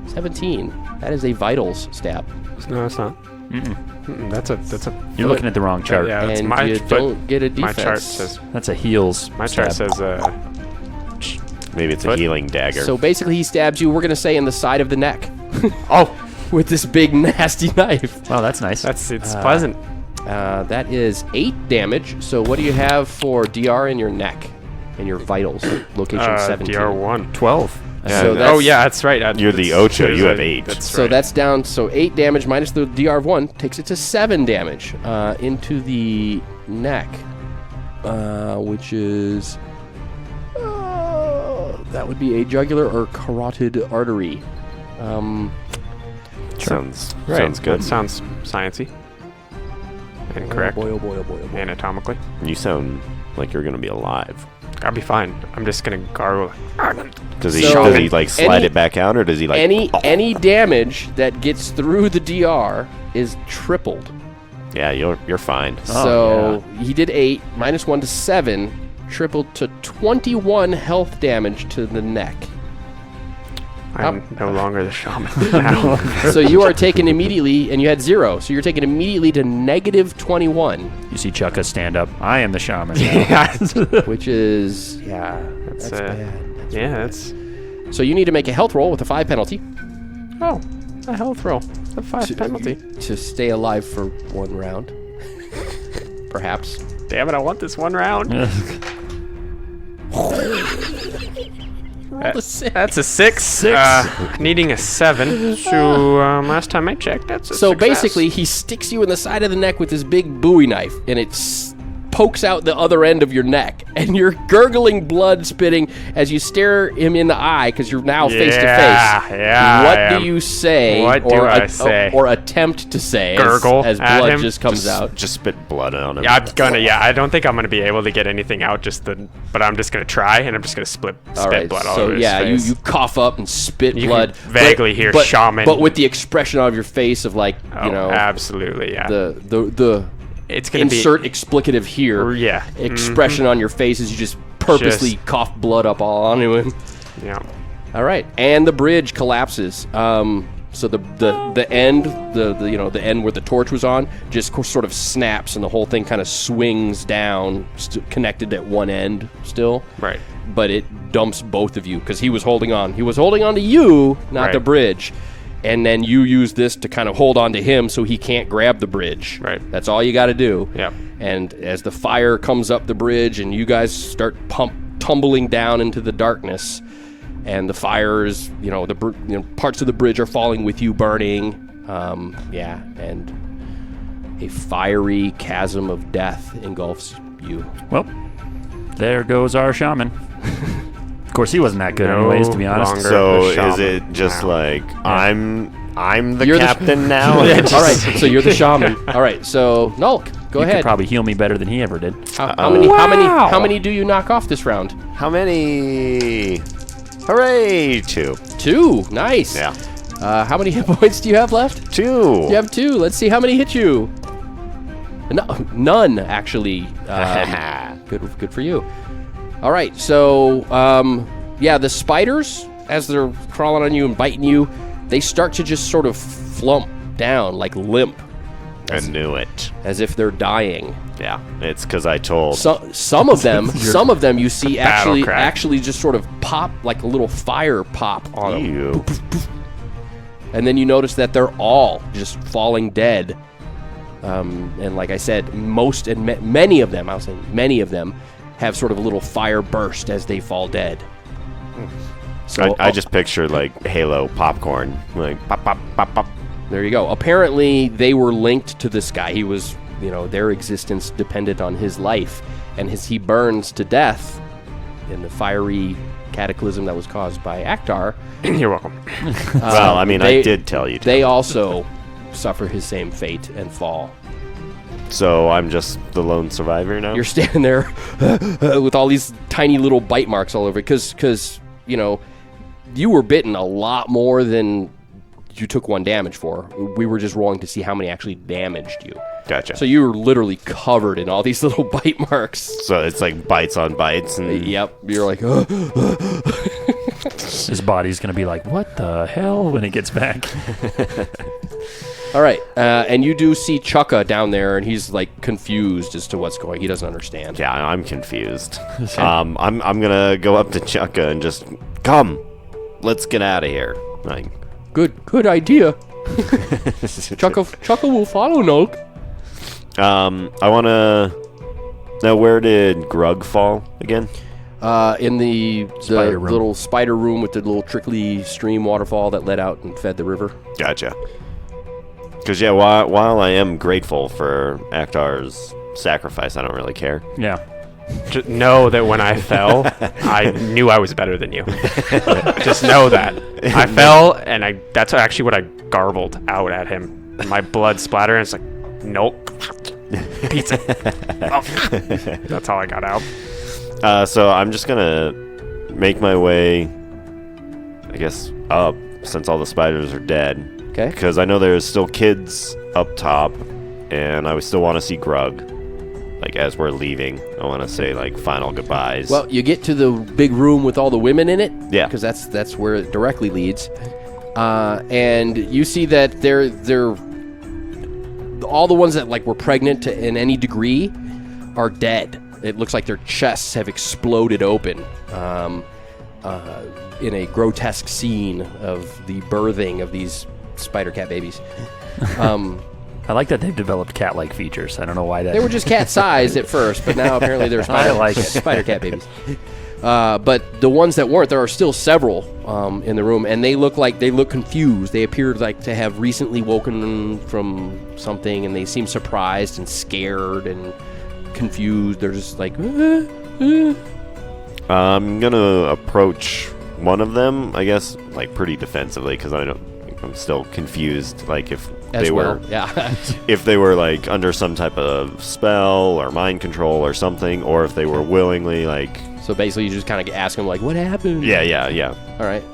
17. That is a vitals stab. No, it's not. That's a. You're looking at the wrong chart. Yeah, that's and my you foot. don't get a My defense. chart says. That's a heels. My chart stab. says. Maybe it's a Foot? healing dagger. So basically he stabs you, we're going to say in the side of the neck Oh, with this big nasty knife. Wow, that's nice. it's pleasant. That is 8 damage. So what do you have for DR in your neck and your vitals? Location 17. DR1. 12. Yeah, so that- that's- Oh yeah, that's right. You're the That's- Ocho, you there's have 8. That's So right. that's down. So 8 damage minus the DR of 1 takes it to 7 damage into the neck, which is that would be a jugular or carotid artery. Sounds right. sounds good. That sounds sciencey and correct Oh boy, oh boy, oh boy, oh boy. anatomically. You sound like you're gonna be alive. I'll be fine. I'm just gonna gargle. Does he So, like slide any- it back out, or does he like any damage that gets through the DR is tripled. Yeah, you're fine. So he did 8, -1 to 7, tripled to 21 health damage to the neck. I'm no longer the shaman now. So you are taken immediately, and you had 0, so you're taken immediately to -21, You see Chukka stand up. I am the shaman. which is, that's uh, bad. Yeah, that's. So you need to make a health roll with a 5 penalty Oh, a health roll. A 5 penalty. to stay alive for 1 round. Perhaps. Damn it, I want this one round. Roll a 6. That's a 6. Needing a 7. So last time I checked, that's a So success. basically, he sticks you in the side of the neck with his big Bowie knife, and it pokes out the other end of your neck, and you're gurgling blood spitting as you stare him in the eye because you're now face to face. Yeah, What I do am. you say? What do I say? Or attempt to say Gurgle as at blood him? just comes out. Just spit blood on him. Yeah, I'm gonna. Yeah, I don't think I'm gonna be able to get anything out. But I'm just gonna try, and I'm just gonna spit All right, blood all so over his yeah, face. you cough up and spit You blood. can vaguely hear shaman. but with the expression on your face of like Oh, absolutely, yeah. the It's gonna insert explicative here. Yeah. Expression on your face as you just purposely Just- cough blood up all onto him. be. Yeah. All right, and the bridge collapses. So the end, the end where the torch was on, just sort of snaps, and the whole thing kind of swings down, connected at one end still. Right. But it dumps both of you because he was holding on. He was holding on to you, not Right. the bridge. And then you use this to kind of hold on to him so he can't grab the bridge. Right. That's all you got to do. Yep. And as the fire comes up the bridge and you guys start tumbling down into the darkness, and the fire is, parts of the bridge are falling with you burning. And a fiery chasm of death engulfs you. Well, there goes our shaman. Of course, he wasn't that good anyways, to be honest. longer So the is shaman it just now. like I'm the You're the- captain now? All right, so you're the shaman. All right, so Nulk, go He ahead. could probably heal me better than he ever did. How many do you knock off this round? How many? Hooray! 2. 2. Nice. Yeah. How many hit points do you have left? 2. You have 2. Let's see how many hit you. No, none, actually. Good for you. All right, so the spiders, as they're crawling on you and biting you, they start to just sort of flump down, like limp, I knew it. as if they're dying. Yeah, it's because I told. Some of them you see battle cry. actually just sort of pop, like a little fire pop on them. You. And then you notice that they're all just falling dead. And like I said, many of them have sort of a little fire burst as they fall dead. So I just picture like Halo popcorn, like pop, pop, pop, pop. there you go. Apparently, they were linked to this guy. He was, their existence depended on his life. And as he burns to death in the fiery cataclysm that was caused by Aktar, You're welcome. Well, I mean, I did tell you to. They also suffer his same fate and fall. So I'm just the lone survivor now? You're standing there with all these tiny little bite marks all over it because you were bitten a lot more than you took 1 damage for. We were just rolling to see how many actually damaged you. Gotcha. So you were literally covered in all these little bite marks. So it's like bites on bites and Yep. You're like, His body's going to be like, what the hell, when it gets back? all right. And you do see Chukka down there, and he's like confused as to what's going. He doesn't understand. yeah, I'm confused. I'm gonna go up to Chukka and just come. Let's get out of here. Like, Good idea. Chukka will follow Nulk. I wanna. Now, where did Grug fall again? In the Spider room. little spider room with the little trickly stream waterfall that led out and fed the river. Gotcha. Because yeah, while I am grateful for Aktar's sacrifice, I don't really care. Yeah. Just know that when I fell, I knew I was better than you. Just know that. I fell, and that's actually what I garbled out at him. My blood splattered, and it's like, nope. Pizza. That's all I got out. So I'm just gonna make my way I guess, up since all the spiders are dead. Okay. Because I know there's still kids up top, and I would still want to see Grug. Like, as we're leaving, I want to say, like, final goodbyes. Well, you get to the big room with all the women in it. Yeah. Because that's where it directly leads. And you see that they're all the ones that, like, were pregnant in any degree are dead. It looks like their chests have exploded open in a grotesque scene of the birthing of these spider cat babies. I like that they've developed cat-like features. I don't know why that. They were just cat-sized at first, but now apparently they're I like it. spider cat babies. But the ones that weren't, there are still several in the room, and they look confused. They appear like to have recently woken from something, and they seem surprised and scared and confused. They're just like, I'm gonna approach one of them, I guess, like, pretty defensively, because I'm still confused, like, if as they well. were Yeah. if they were, like, under some type of spell or mind control or something, or if they were willingly, like... So basically, you just kind of ask them, like, what happened? Yeah. All right.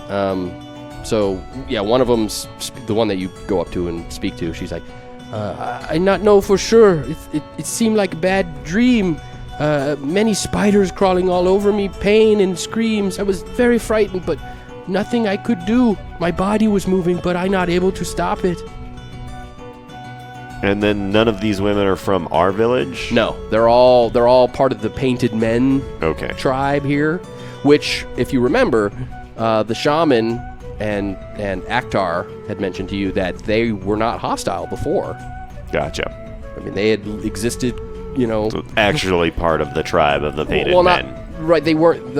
So, yeah, one of them's the one that you go up to and speak to. She's like, I not know for sure. It seemed like a bad dream. Many spiders crawling all over me, pain and screams. I was very frightened, but nothing I could do. My body was moving, but I not able to stop it. And then none of these women are from our village? No, they're all part of the Painted Men Okay. tribe here, which, if you remember, the shaman and Akhtar had mentioned to you that they were not hostile before. Gotcha. I mean, they had existed, you know. So actually part of the tribe of the Painted well, Men. not right. They weren't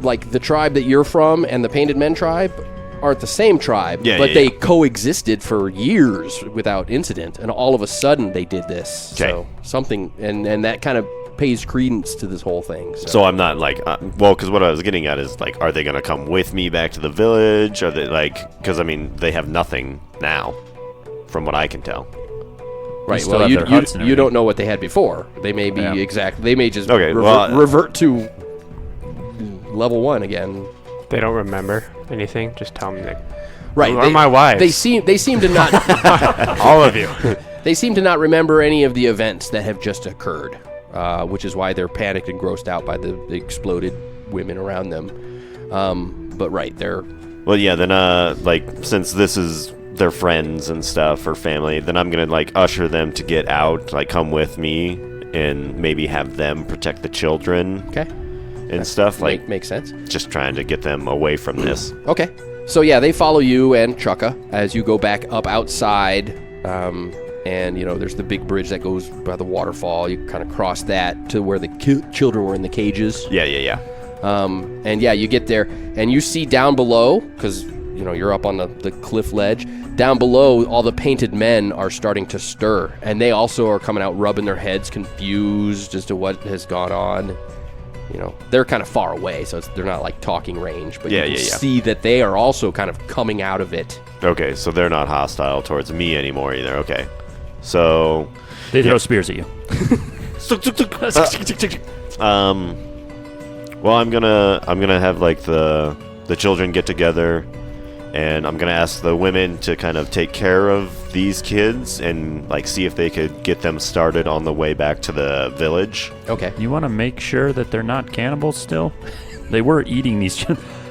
like the tribe that you're from and the Painted Men tribe aren't the same tribe, Yeah, but yeah, they yeah. coexisted for years without incident, and all of a sudden they did this. Okay. So something, and that kind of pays credence to this whole thing. So I'm not like, well, because what I was getting at is, like, are they going to come with me back to the village? Are they, like, because, I mean, they have nothing now, from what I can tell. right. still Well, have their huts and you don't everything. know what they had before. They may be Yeah. They may just Okay, well, revert to level 1 again. They don't remember anything. Just tell them. Right. Or my wives. They seem to not. All of you. They seem to not remember any of the events that have just occurred, which is why they're panicked and grossed out by the exploded women around them. But right, they're Well, yeah, then, like, since this is their friends and stuff, or family, then I'm going to, like, usher them to get out, like, come with me, and maybe have them protect the children okay. and stuff, like, Makes sense. just trying to get them away from this. Okay. So yeah, they follow you and Chukka as you go back up outside, and you know there's the big bridge that goes by the waterfall. You kind of cross that to where the children were in the cages. Yeah. And yeah, you get there and you see down below, because you know you're up on the cliff ledge. Down below, all the Painted Men are starting to stir, and they also are coming out rubbing their heads, confused as to what has gone on. You know, they're kind of far away, so they're not like talking range, but Yeah, you can yeah. see that they are also kind of coming out of it. Okay, so they're not hostile towards me anymore either. Okay. So, They throw spears at you. well, I'm gonna have, like, the children get together, and I'm gonna ask the women to kind of take care of these kids and, like, see if they could get them started on the way back to the village. Okay. You want to make sure that they're not cannibals still? They were eating these.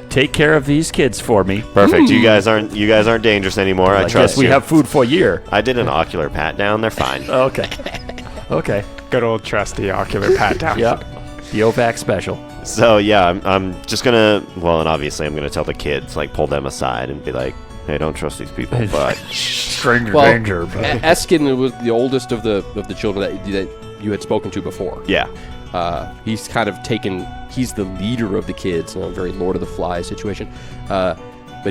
Take care of these kids for me. Perfect. You guys aren't dangerous anymore. I I trust guess we you. have food for a year. I did an ocular pat down. They're fine. Okay. Okay. Good old trusty ocular pat down. Yeah. The OVAC special. So yeah, I'm just gonna. Well, and obviously I'm gonna tell the kids, like, pull them aside and be like, "Hey, don't trust these people." But Stranger Well, danger. Eskin was the oldest of the children that you had spoken to before. yeah, He's kind of he's the leader of the kids, you know, very Lord of the Flies situation. But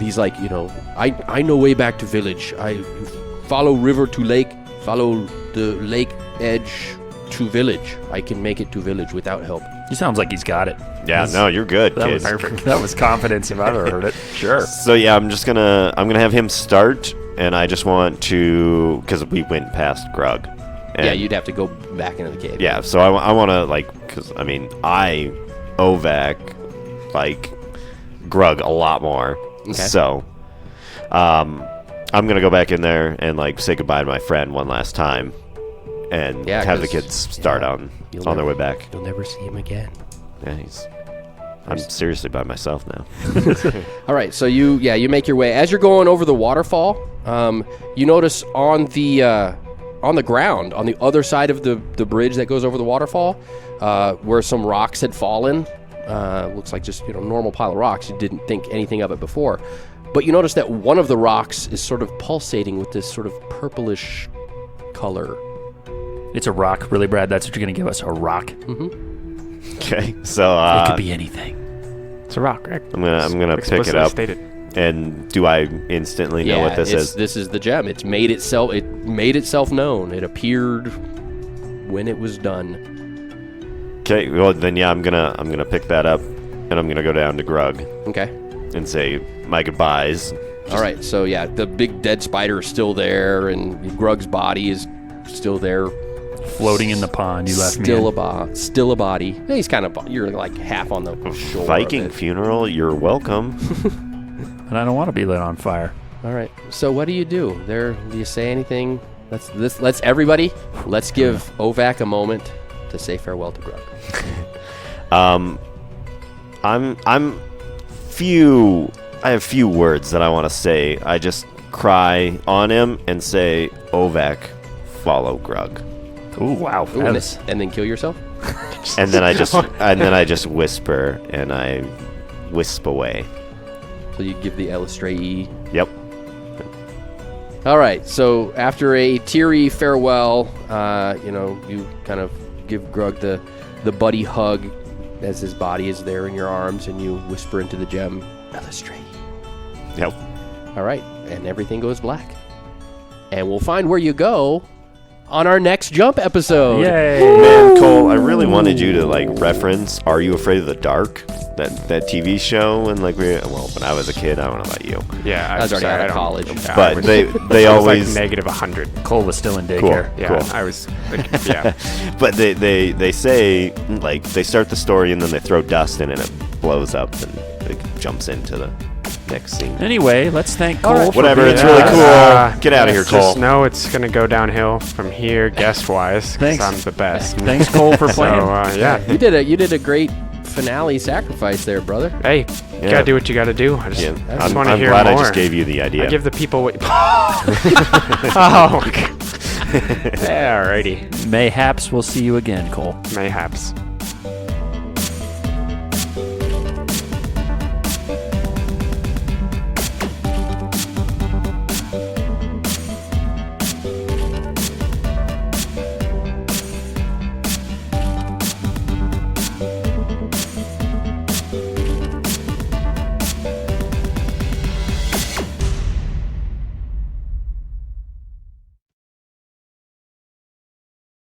he's like, you know, I know way back to village. I follow river to lake, follow the lake edge to village. I can make it to village without help. He sounds like he's got it. yeah. No, you're good, That kid. was that was confidence if I've ever heard it. Sure. So yeah, I'm gonna have him start, and I just want to, because we went past Grug. And Yeah, you'd have to go back into the cave. Yeah, so I want to, like, because, I mean, I OVAC, like, Grug a lot more. Okay. So, I'm gonna go back in there and like say goodbye to my friend one last time, and Yeah, have the 'cause- kids start on You'll their way never- back. You'll never see him again. Yeah, I'm seriously by myself now. All right, so you make your way as you're going over the waterfall. You notice on the ground on the other side of the bridge that goes over the waterfall, where some rocks had fallen. Looks like just normal pile of rocks. You didn't think anything of it before, but you notice that one of the rocks is sort of pulsating with this sort of purplish color. It's a rock, really, Brad? That's what you're going to give us, a rock? Okay, so It could be anything. It's a rock, right? I'm gonna pick it Explicitly up. stated. And do I instantly know what this is? This is the gem. It made itself known. It appeared when it was done. Okay, well then yeah, I'm gonna pick that up, and I'm gonna go down to Grug Okay. and say my goodbyes. All right. So yeah, the big dead spider is still there, and Grug's body is still there. Floating in the pond you left me Still in. still a body. Yeah, he's kind of. You're like half on the shore. Viking Of it. funeral, you're welcome. And I don't want to be lit on fire. All right. So what do you do? Do you say anything? Let's everybody. Let's give Ovac a moment to say farewell to Grug. I have few words that I want to say. I just cry on him and say, Ovac, follow Grug. Ooh, wow. Ooh, That's- and then kill yourself. And then I just whisper and I wisp away. So you give the Elistrae. Yep. All right. So after a teary farewell, you kind of give Grug the buddy hug as his body is there in your arms, and you whisper into the gem, Elistrae. Yep. All right, and everything goes black. And we'll find where you go on our next Jump episode. Yay! Man, Cole, I really wanted you to like reference "Are You Afraid of the Dark?" That TV show, and like when I was a kid, I don't know about you, Yeah, I was already sorry, out of I don't- college. yeah, I but was- they I was always like negative 100. Cole was still in cool. daycare. Yeah, Cool. I was. Like, yeah, But they say like they start the story and then they throw dust in it and it blows up and it jumps into the next scene. Anyway, let's thank Cole for Whatever, being it's with really us. cool. Get out of here, Cole. Just know it's gonna go downhill from here, guest-wise. 'Cause Thanks. I'm the best. Thanks, Cole, for So playing. yeah. You did a great finale sacrifice there, brother. Hey, you Yeah. gotta do what you gotta do. I just, Yeah, I just I'm want to hear glad more. I just gave you the idea. I give the people what. Oh. Alrighty. Mayhaps we'll see you again, Cole. Mayhaps.